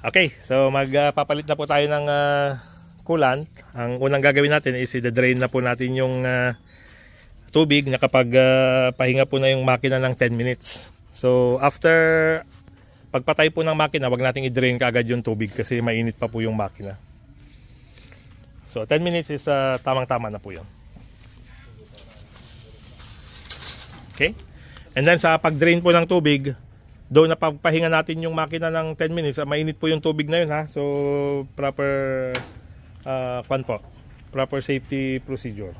Okay, so magpapalit na po tayo ng coolant. Ang unang gagawin natin is i-drain na po natin yung tubig na kapag pahinga po na yung makina ng 10 minutes. So after pagpatay po ng makina, wag nating i-drain kaagad yung tubig kasi mainit pa po yung makina. So 10 minutes is tamang-tama na po yun. Okay? And then sa pag-drain po ng tubig, doon na pagpahinga natin yung makina ng 10 minutes, mainit po yung tubig na yun ha. So proper proper safety procedure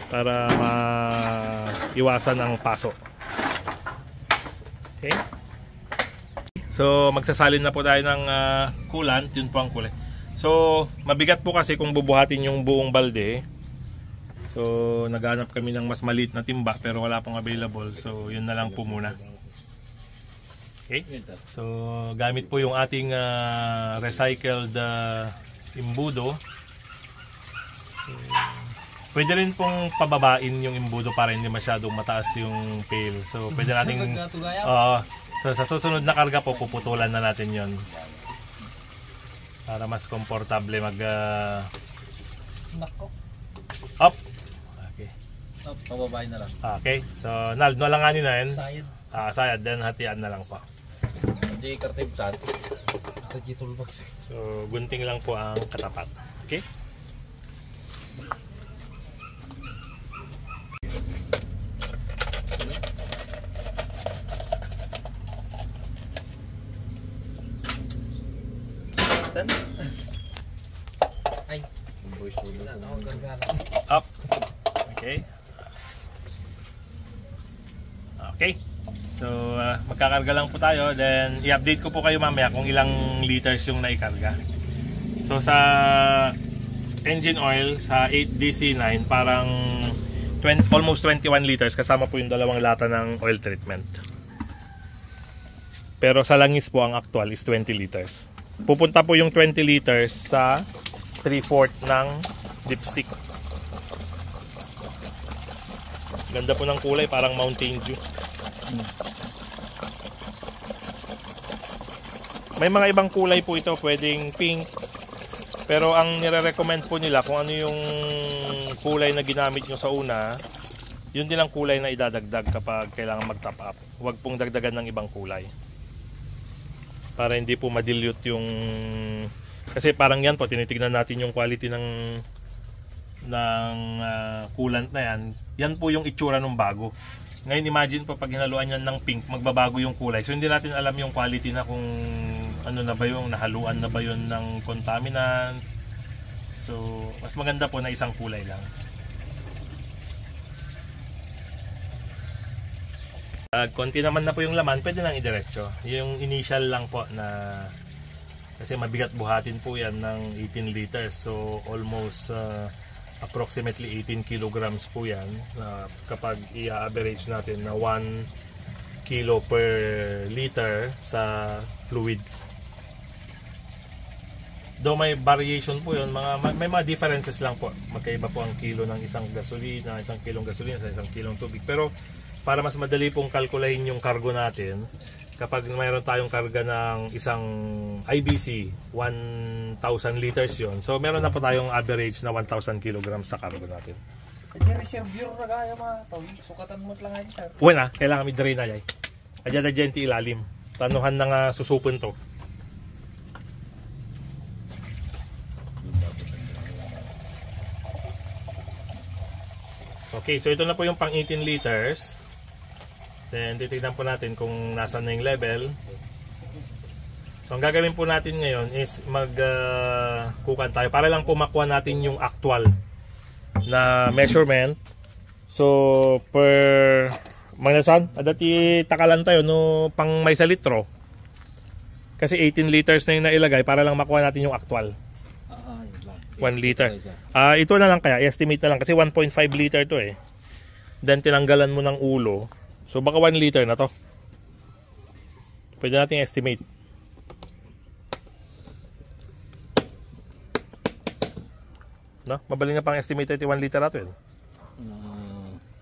para maiwasan ang paso. Okay? So magsasalin na po tayo ng coolant, yun po ang kulay. So mabigat po kasi kung bubuhatin yung buong balde. So naghanap kami ng mas maliit na timba pero wala pong available. So yun na lang po muna. Okay? So gamit po yung ating recycled imbudo. Pwede rin pong pababain yung imbudo para hindi masyadong mataas yung pail. So pwede nating so sa susunod na karga po puputulan na natin yon para mas komportable mag up. Okay. Up, pababain na lang. Okay. So nalanganin na yun. Sayad. Then hatian na lang po. Hindi kartib sad. Toolbox. So gunting lang po ang katapat. Okay? Ay. Up. Okay. Okay. So magkakarga lang po tayo, then i-update ko po kayo mamaya kung ilang liters yung naikarga. So sa engine oil sa 8DC9 parang almost 21 liters kasama po yung dalawang lata ng oil treatment. Pero sa langis po ang actual is 20 liters. Pupunta po yung 20 liters sa 3/4 ng dipstick. Ganda po ng kulay, parang Mountain Dew. May mga ibang kulay po ito, pwedeng pink. Pero ang nire-recommend po nila kung ano yung kulay na ginamit nyo sa una, yun din ang kulay na idadagdag kapag kailangan mag-top up. Huwag pong dagdagan ng ibang kulay. Para hindi po ma-dilute yung... Kasi parang yan po, tinitignan natin yung quality ng coolant na yan. Yan po yung itsura ng bago. Ngayon imagine po pag hinaluan yan ng pink, magbabago yung kulay. So hindi natin alam yung quality na kung ano na ba yung nahaluan na ba yun ng contaminant. So mas maganda po na isang kulay lang. Konti naman na po yung laman, pwede nang idiretso. Yung initial lang po na kasi mabigat buhatin po yan ng 18 liters. So almost approximately 18 kilograms po yan kapag i-average natin na 1 kilo per liter sa fluids. Though may variation po yun, may mga differences lang po. Magkaiba po ang kilo ng isang gasolina, isang kilong gasolina sa isang kilong tubig. Pero para mas madali pong kalkulahin yung cargo natin, kapag mayroon tayong karga ng isang IBC, 1,000 liters yon. So meron na po tayong average na 1,000 kilograms sa cargo natin. Hindi reservoir na kaya sukatan mo lang ngayon sir. Wala, kailangan may drain na yan. Adya na dyan ilalim. Tanuhan na nga susupon to. Okay, so ito na po yung pang 18 liters. Then titignan po natin kung nasaan na yung level. So ang gagawin po natin ngayon is magkukan tayo para lang po makuha natin yung actual na measurement. So per magnasan, adati takalan tayo no pang may sa litro. Kasi 18 liters na yung nailagay para lang makuha natin yung actual. 1 liter. Ito na lang kaya, estimate na lang kasi 1.5 liter to eh. Then tinanggalan mo ng ulo. So baka 1 liter na to. Pwede natin estimate. No? Mabalin na pang estimate 1 liter na to eh.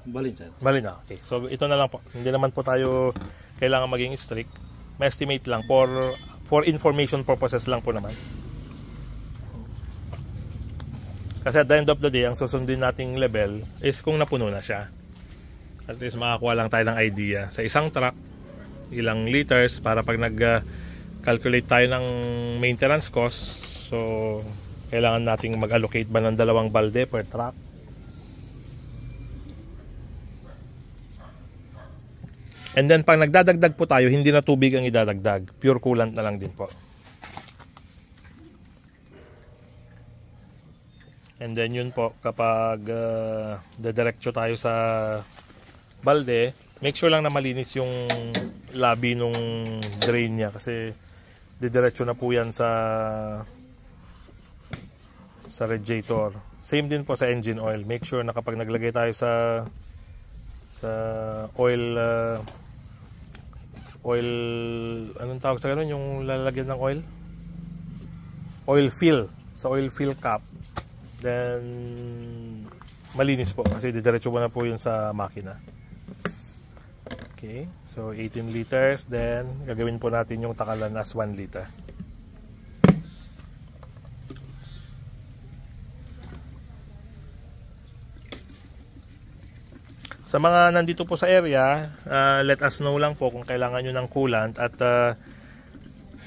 Balin sir. Balin na. Okay. So ito na lang po. Hindi naman po tayo kailangan maging strict. May estimate lang for for information purposes lang po naman. Kasi at the end of the day, ang susundin nating level is kung napuno na siya. At least makakuha lang tayo ng idea sa isang truck, ilang liters para pag nag-calculate tayo ng maintenance cost. So, kailangan nating mag-allocate ba ng 2 balde per truck. And then pag nagdadagdag po tayo, hindi na tubig ang idadagdag. Pure coolant na lang din po. And then yun po, kapag dediretso tayo sa balde, make sure lang na malinis yung labi nung drain niya. Kasi didiretso na po yan sa radiator. Same din po sa engine oil. Make sure na kapag naglagay tayo sa oil anong tawag sa ganun, yung lalagyan ng oil? Oil fill. Sa oil fill cap. Then malinis po kasi didiretso mo na po yun sa makina. Okay, so 18 liters. Then gagawin po natin yung takalan as 1 liter. Sa mga nandito po sa area, let us know lang po kung kailangan nyo ng coolant. At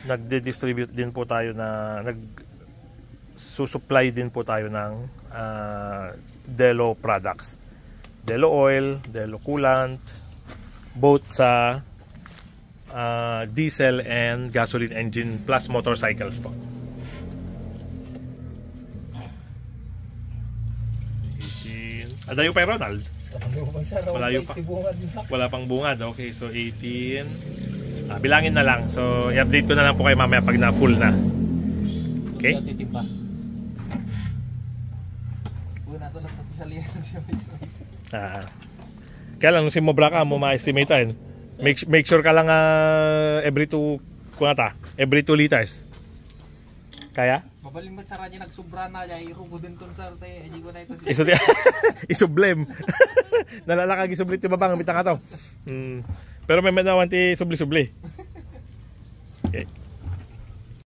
nagde-distribute din po tayo na nagsusupply din po tayo ng Delo products. Delo oil, Delo coolant, both sa diesel and gasoline engine plus motorcycles po. Adayo pa Ronald? Malayo pa. Wala pang bungad. Okay, so 18. Bilangin na lang. So i-update ko na lang po kayo mamaya pag na full na. Okay? Kaya lang, si Mobra ka mo ma-estimate tayo. Make sure ka lang every 2 liters. Kaya? Mabaling ba sa radyo nagsubra na dyan, irugo din ton sa tayo, hindi ko na ito. Isublem. Nalalakag isublit yung babang, mitang ka to. Pero may manawan ti subli-subli. Okay.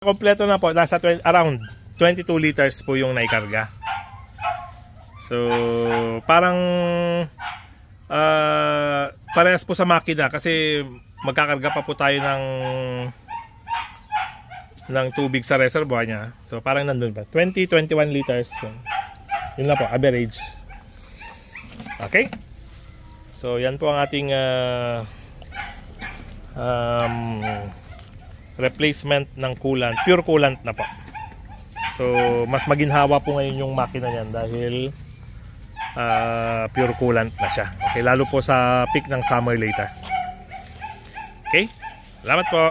Kompleto na po, nasa around 22 liters po yung naikarga. So, parang parehas po sa makina kasi magkakarga pa po tayo ng tubig sa reservoir niya. So parang nandun ba? 20-21 liters. So, yun lang po, average. Okay? So yan po ang ating replacement ng coolant. Pure coolant na po. So mas maginhawa po ngayon yung makina niyan dahil pure coolant na siya. Okay, lalo po sa peak ng summer later. Okay? Salamat po.